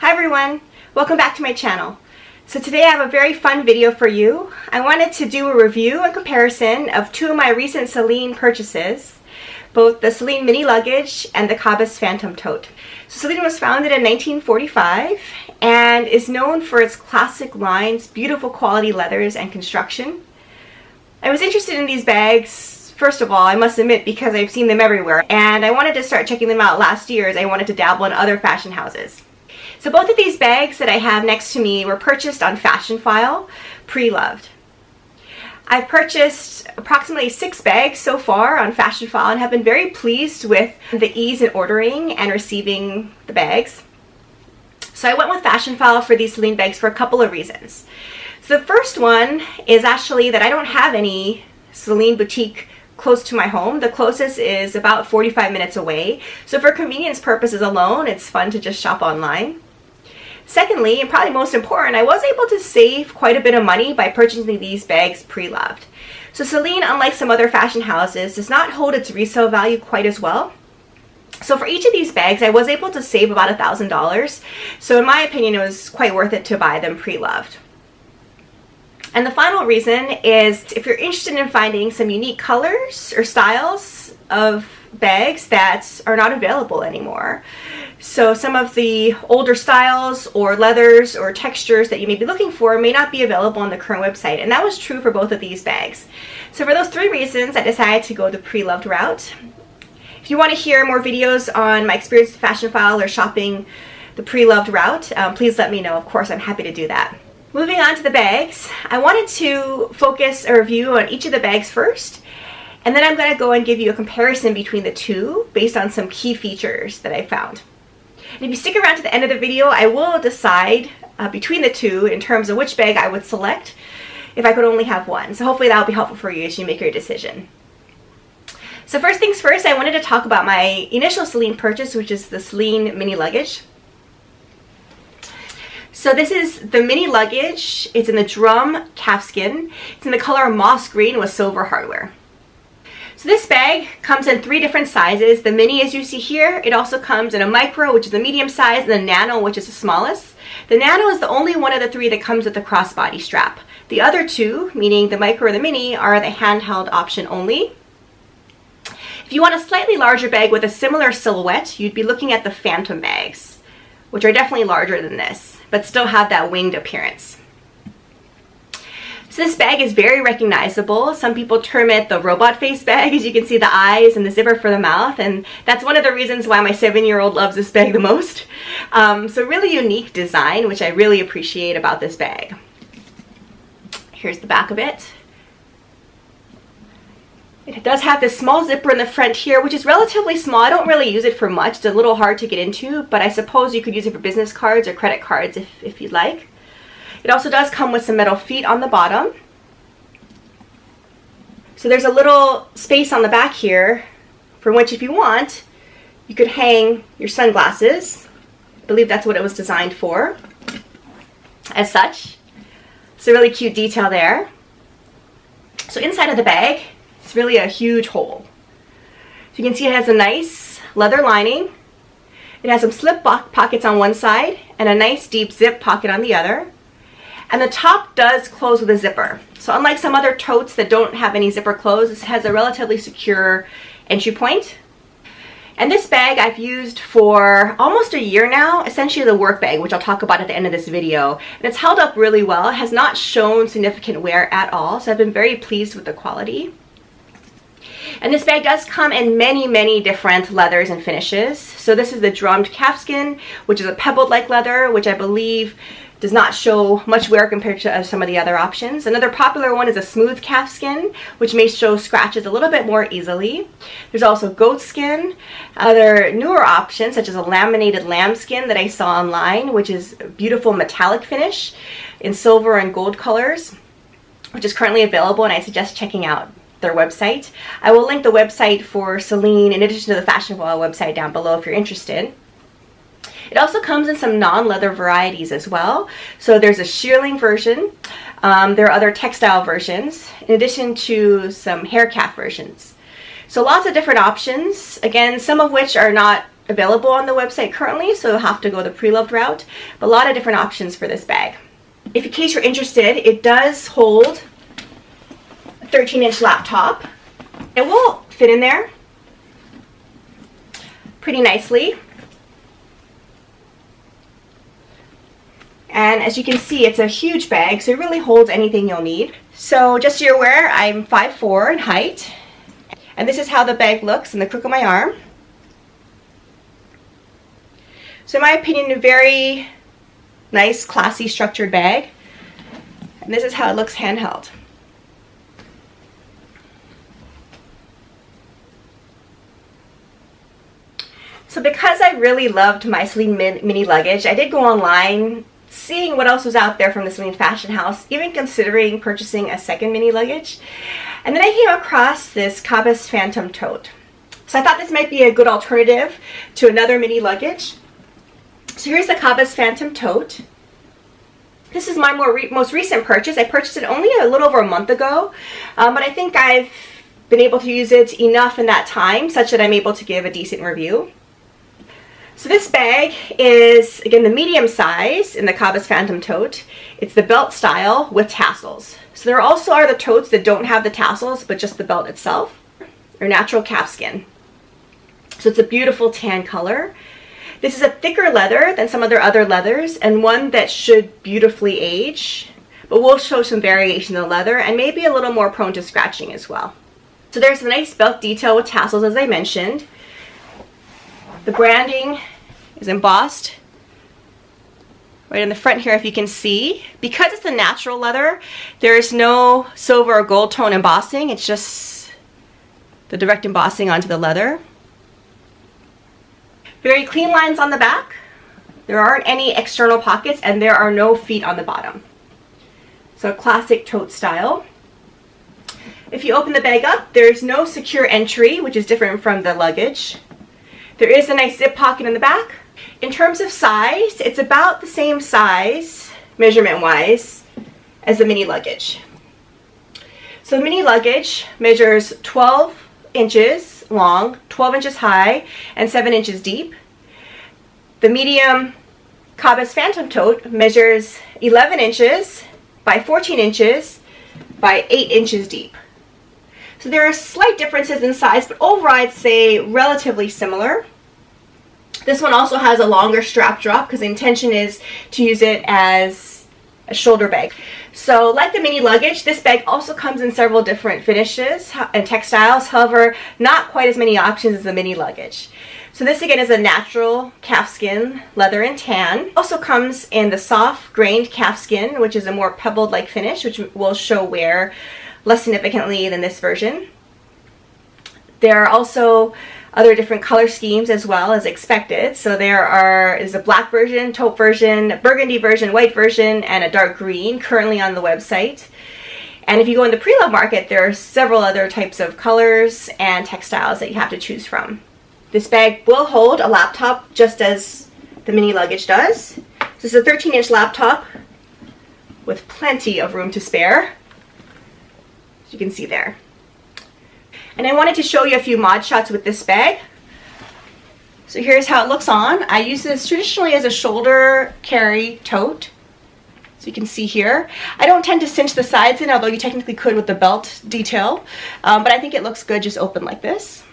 Hi everyone, welcome back to my channel. So today I have a very fun video for you. I wanted to do a review and comparison of two of my recent CELINE purchases, both the CELINE Mini Luggage and the Cabas Phantom Tote. So CELINE was founded in 1945 and is known for its classic lines, beautiful quality leathers, and construction. I was interested in these bags, first of all, I must admit, because I've seen them everywhere, and I wanted to start checking them out last year as I wanted to dabble in other fashion houses. So both of these bags that I have next to me were purchased on Fashionphile, pre-loved. I've purchased approximately 6 bags so far on Fashionphile and have been very pleased with the ease in ordering and receiving the bags. So I went with Fashionphile for these CELINE bags for a couple of reasons. So the first one is actually that I don't have any CELINE boutique close to my home. The closest is about 45 minutes away. So for convenience purposes alone, it's fun to just shop online. Secondly, and probably most important, I was able to save quite a bit of money by purchasing these bags pre-loved. So CELINE, unlike some other fashion houses, does not hold its resale value quite as well. So for each of these bags, I was able to save about $1,000. So in my opinion, it was quite worth it to buy them pre-loved. And the final reason is if you're interested in finding some unique colors or styles of bags that are not available anymore. So some of the older styles or leathers or textures that you may be looking for may not be available on the current website, and that was true for both of these bags. So for those 3 reasons, I decided to go the pre-loved route. If you want to hear more videos on my experience with Fashionphile or shopping the pre-loved route, please let me know. Of course, I'm happy to do that. Moving on to the bags, I wanted to focus a review on each of the bags first, and then I'm going to go and give you a comparison between the two based on some key features that I found. And if you stick around to the end of the video, I will decide between the two in terms of which bag I would select if I could only have one. So hopefully that will be helpful for you as you make your decision. So first things first, I wanted to talk about my initial CELINE purchase, which is the CELINE Mini Luggage. So this is the Mini Luggage. It's in the drum calfskin. It's in the color moss green with silver hardware. So this bag comes in 3 different sizes. The mini, as you see here, it also comes in a micro, which is the medium size, and the nano, which is the smallest. The nano is the only one of the 3 that comes with the crossbody strap. The other 2, meaning the micro or the mini, are the handheld option only. If you want a slightly larger bag with a similar silhouette, you'd be looking at the Phantom bags, which are definitely larger than this, but still have that winged appearance. So this bag is very recognizable. Some people term it the robot face bag, as you can see the eyes and the zipper for the mouth, and that's one of the reasons why my 7-year-old loves this bag the most. So really unique design, which I really appreciate about this bag. Here's the back of it. It does have this small zipper in the front here, which is relatively small. I don't really use it for much. It's a little hard to get into, but I suppose you could use it for business cards or credit cards if you'd like. It also does come with some metal feet on the bottom. So there's a little space on the back here from which, if you want, you could hang your sunglasses. I believe that's what it was designed for, as such. It's a really cute detail there. So inside of the bag, it's really a huge hole. So you can see it has a nice leather lining. It has some slip pockets on one side and a nice deep zip pocket on the other. And the top does close with a zipper. So unlike some other totes that don't have any zipper close, this has a relatively secure entry point. And this bag I've used for almost a year now, essentially the work bag, which I'll talk about at the end of this video. And it's held up really well. It has not shown significant wear at all, so I've been very pleased with the quality. And this bag does come in many different leathers and finishes. So this is the drummed calfskin, which is a pebbled-like leather, which I believe does not show much wear compared to some of the other options. Another popular one is a smooth calfskin, which may show scratches a little bit more easily. There's also goat skin. Other newer options, such as a laminated lambskin that I saw online, which is a beautiful metallic finish in silver and gold colors, which is currently available, and I suggest checking out their website. I will link the website for CELINE in addition to the Fashionphile website down below if you're interested. It also comes in some non-leather varieties as well. So there's a shearling version. There are other textile versions, in addition to some hair calf versions. So lots of different options, again, some of which are not available on the website currently, so you'll have to go the pre-loved route, but a lot of different options for this bag. If in case you're interested, it does hold a 13-inch laptop. It will fit in there pretty nicely. And as you can see, it's a huge bag, so it really holds anything you'll need. So just so you're aware, I'm 5'4" in height, and this is how the bag looks in the crook of my arm. So in my opinion, a very nice, classy, structured bag. And this is how it looks handheld. So because I really loved my CELINE mini luggage, I did go online seeing what else was out there from the CELINE fashion house, even considering purchasing a second mini luggage. And then I came across this Cabas Phantom Tote. So I thought this might be a good alternative to another mini luggage. So here's the Cabas Phantom Tote. This is my most recent purchase. I purchased it only a little over a month ago, but I think I've been able to use it enough in that time such that I'm able to give a decent review. So this bag is, again, the medium size in the Cabas Phantom Tote. It's the belt style with tassels. So there also are the totes that don't have the tassels, but just the belt itself, or natural calfskin. So it's a beautiful tan color. This is a thicker leather than some of their other leathers, and one that should beautifully age, but will show some variation in the leather and maybe a little more prone to scratching as well. So there's a nice belt detail with tassels, as I mentioned. The branding is embossed right in the front here, if you can see. Because it's a natural leather, there is no silver or gold tone embossing. It's just the direct embossing onto the leather. Very clean lines on the back. There aren't any external pockets, and there are no feet on the bottom. So classic tote style. If you open the bag up, there's no secure entry, which is different from the luggage. There is a nice zip pocket in the back. In terms of size, it's about the same size, measurement-wise, as the mini luggage. So the mini luggage measures 12 inches long, 12 inches high, and 7 inches deep. The medium Cabas Phantom Tote measures 11 inches by 14 inches by 8 inches deep. So there are slight differences in size, but overall I'd say relatively similar. This one also has a longer strap drop because the intention is to use it as a shoulder bag. So like the mini luggage, this bag also comes in several different finishes and textiles, however, not quite as many options as the mini luggage. So this again is a natural calfskin, leather and tan. Also comes in the soft grained calfskin, which is a more pebbled-like finish, which will show wear less significantly than this version. There are also other different color schemes as well, as expected. So there is a black version, taupe version, burgundy version, white version, and a dark green currently on the website. And if you go in the pre-love market, there are several other types of colors and textiles that you have to choose from. This bag will hold a laptop just as the mini luggage does. This is a 13-inch laptop with plenty of room to spare, as you can see there. And I wanted to show you a few mod shots with this bag. So here's how it looks on. I use this traditionally as a shoulder carry tote. So you can see here. I don't tend to cinch the sides in, although you technically could with the belt detail. But I think it looks good just open like this.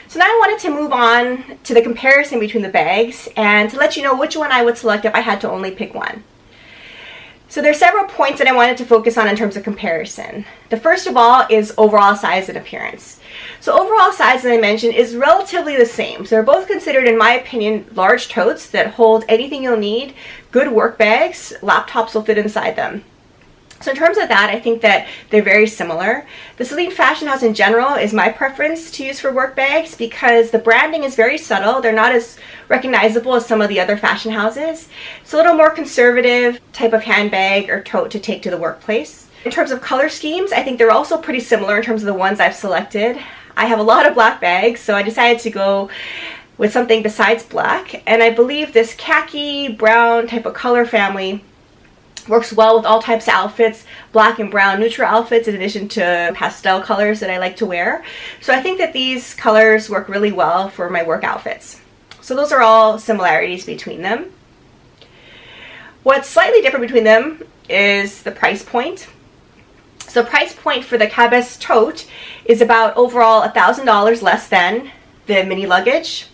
So now I wanted to move on to the comparison between the bags and to let you know which one I would select if I had to only pick one. So there are several points that I wanted to focus on in terms of comparison. The first of all is overall size and appearance. So overall size, as I mentioned, is relatively the same. So they're both considered, in my opinion, large totes that hold anything you'll need. Good work bags. Laptops will fit inside them. So in terms of that, I think that they're very similar. The CELINE fashion house in general is my preference to use for work bags because the branding is very subtle. They're not as recognizable as some of the other fashion houses. It's a little more conservative type of handbag or tote to take to the workplace. In terms of color schemes, I think they're also pretty similar in terms of the ones I've selected. I have a lot of black bags, so I decided to go with something besides black. And I believe this khaki brown type of color family Works well with all types of outfits, black and brown neutral outfits in addition to pastel colors that I like to wear. So I think that these colors work really well for my work outfits. So those are all similarities between them. What's slightly different between them is the price point. So price point for the Cabas Tote is about overall $1,000 less than the mini luggage.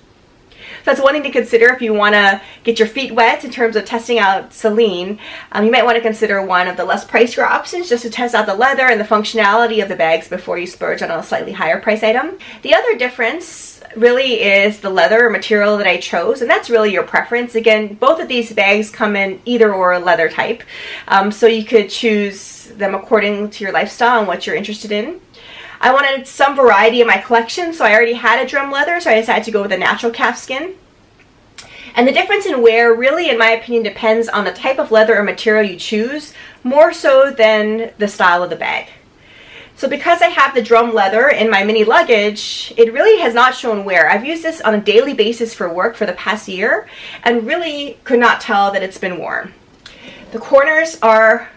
So that's one thing to consider if you want to get your feet wet in terms of testing out Celine. You might want to consider one of the less pricier options just to test out the leather and the functionality of the bags before you splurge on a slightly higher price item. The other difference really is the leather material that I chose, and that's really your preference. Again, both of these bags come in either or leather type, so you could choose them according to your lifestyle and what you're interested in. I wanted some variety in my collection, so I already had a drum leather, so I decided to go with a natural calf skin. And the difference in wear really, in my opinion, depends on the type of leather or material you choose, more so than the style of the bag. So because I have the drum leather in my mini luggage, it really has not shown wear. I've used this on a daily basis for work for the past year and really could not tell that it's been worn. The corners are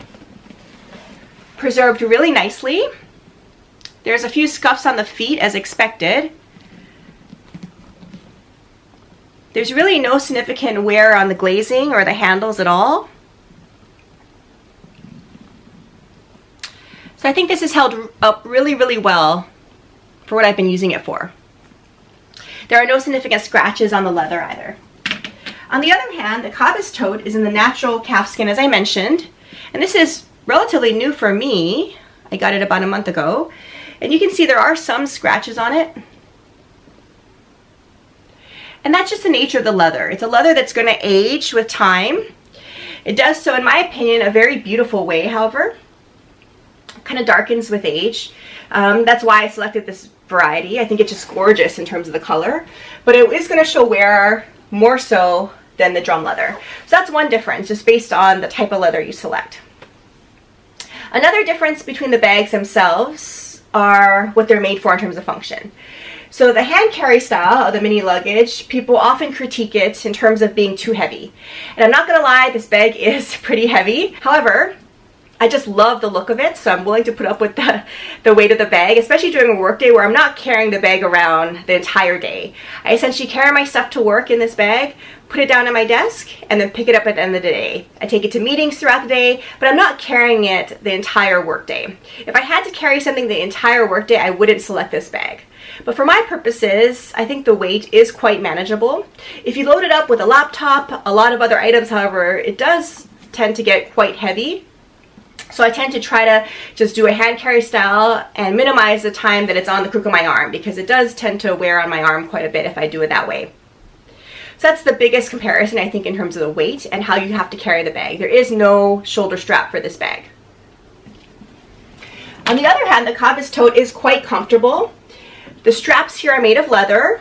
preserved really nicely. There's a few scuffs on the feet as expected. There's really no significant wear on the glazing or the handles at all. So I think this has held up really, really well for what I've been using it for. There are no significant scratches on the leather either. On the other hand, the Cabas Tote is in the natural calf skin, as I mentioned, and this is relatively new for me. I got it about a month ago. And you can see there are some scratches on it. And that's just the nature of the leather. It's a leather that's going to age with time. It does so, in my opinion, a very beautiful way, however. It kind of darkens with age. That's why I selected this variety. I think it's just gorgeous in terms of the color. But it is going to show wear more so than the drum leather. So that's one difference, just based on the type of leather you select. Another difference between the bags themselves are what they're made for in terms of function. So the hand carry style of the mini luggage, people often critique it in terms of being too heavy. And I'm not gonna lie, this bag is pretty heavy. However, I just love the look of it, so I'm willing to put up with the weight of the bag, especially during a work day where I'm not carrying the bag around the entire day. I essentially carry my stuff to work in this bag, put it down at my desk, and then pick it up at the end of the day. I take it to meetings throughout the day, but I'm not carrying it the entire work day. If I had to carry something the entire work day, I wouldn't select this bag. But for my purposes, I think the weight is quite manageable. If you load it up with a laptop, a lot of other items, however, it does tend to get quite heavy. So I tend to try to just do a hand carry style and minimize the time that it's on the crook of my arm, because it does tend to wear on my arm quite a bit if I do it that way. So that's the biggest comparison, I think, in terms of the weight and how you have to carry the bag. There is no shoulder strap for this bag. On the other hand, the Cabas Tote is quite comfortable. The straps here are made of leather.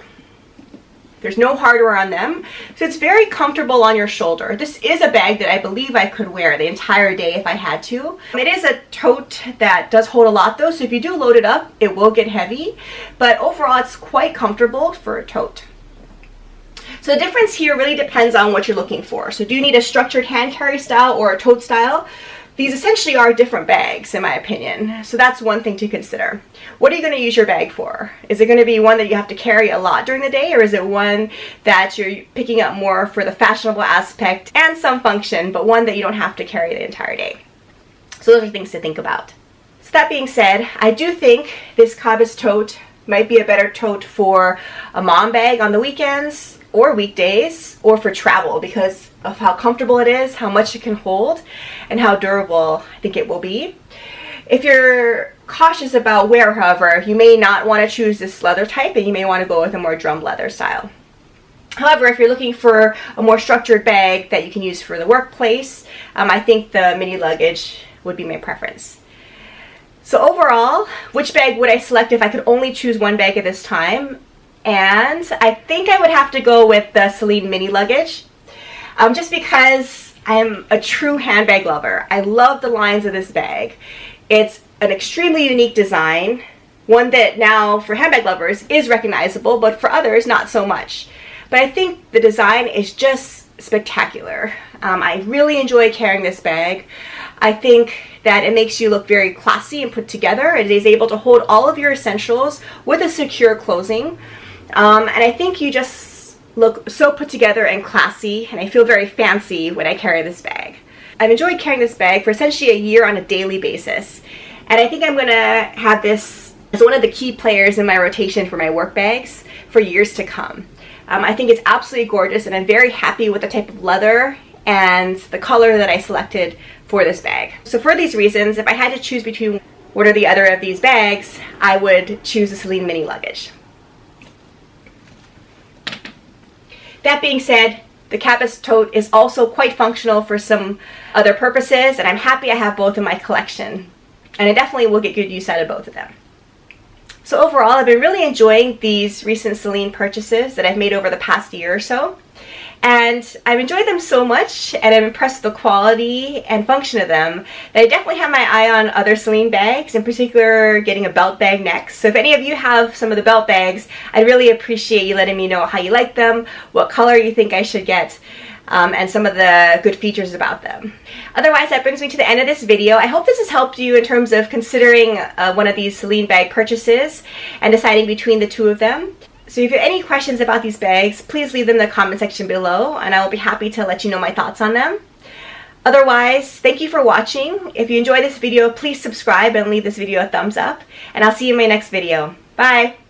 There's no hardware on them, so it's very comfortable on your shoulder. This is a bag that I believe I could wear the entire day if I had to. It is a tote that does hold a lot though, so if you do load it up, it will get heavy, but overall it's quite comfortable for a tote. So the difference here really depends on what you're looking for. So do you need a structured hand carry style or a tote style? These essentially are different bags, in my opinion. So that's one thing to consider. What are you going to use your bag for? Is it going to be one that you have to carry a lot during the day, or is it one that you're picking up more for the fashionable aspect and some function, but one that you don't have to carry the entire day? So those are things to think about. So that being said, I do think this Cabas Tote might be a better tote for a mom bag on the weekends or weekdays, or for travel, because of how comfortable it is, how much it can hold, and how durable I think it will be. If you're cautious about wear, however, you may not want to choose this leather type, and you may want to go with a more drum leather style. However, if you're looking for a more structured bag that you can use for the workplace, I think the mini luggage would be my preference. So overall, which bag would I select if I could only choose one bag at this time? And I think I would have to go with the CELINE mini luggage, just because I am a true handbag lover. I love the lines of this bag. It's an extremely unique design, one that now for handbag lovers is recognizable, but for others not so much. But I think the design is just spectacular. I really enjoy carrying this bag. I think that it makes you look very classy and put together. It is able to hold all of your essentials with a secure closing. And I think you just look so put together and classy, and I feel very fancy when I carry this bag. I've enjoyed carrying this bag for essentially a year on a daily basis. And I think I'm going to have this as one of the key players in my rotation for my work bags for years to come. I think it's absolutely gorgeous, and I'm very happy with the type of leather and the color that I selected for this bag. So for these reasons, if I had to choose between one or the other of these bags, I would choose the CELINE Mini Luggage. That being said, the Cabas tote is also quite functional for some other purposes, and I'm happy I have both in my collection. And I definitely will get good use out of both of them. So overall, I've been really enjoying these recent CELINE purchases that I've made over the past year or so. And I've enjoyed them so much, and I'm impressed with the quality and function of them, that I definitely have my eye on other CELINE bags, in particular getting a belt bag next. So if any of you have some of the belt bags, I'd really appreciate you letting me know how you like them, what color you think I should get, and some of the good features about them. Otherwise, that brings me to the end of this video. I hope this has helped you in terms of considering one of these CELINE bag purchases and deciding between the two of them. So if you have any questions about these bags, please leave them in the comment section below, and I will be happy to let you know my thoughts on them. Otherwise, thank you for watching. If you enjoyed this video, please subscribe and leave this video a thumbs up, and I'll see you in my next video. Bye!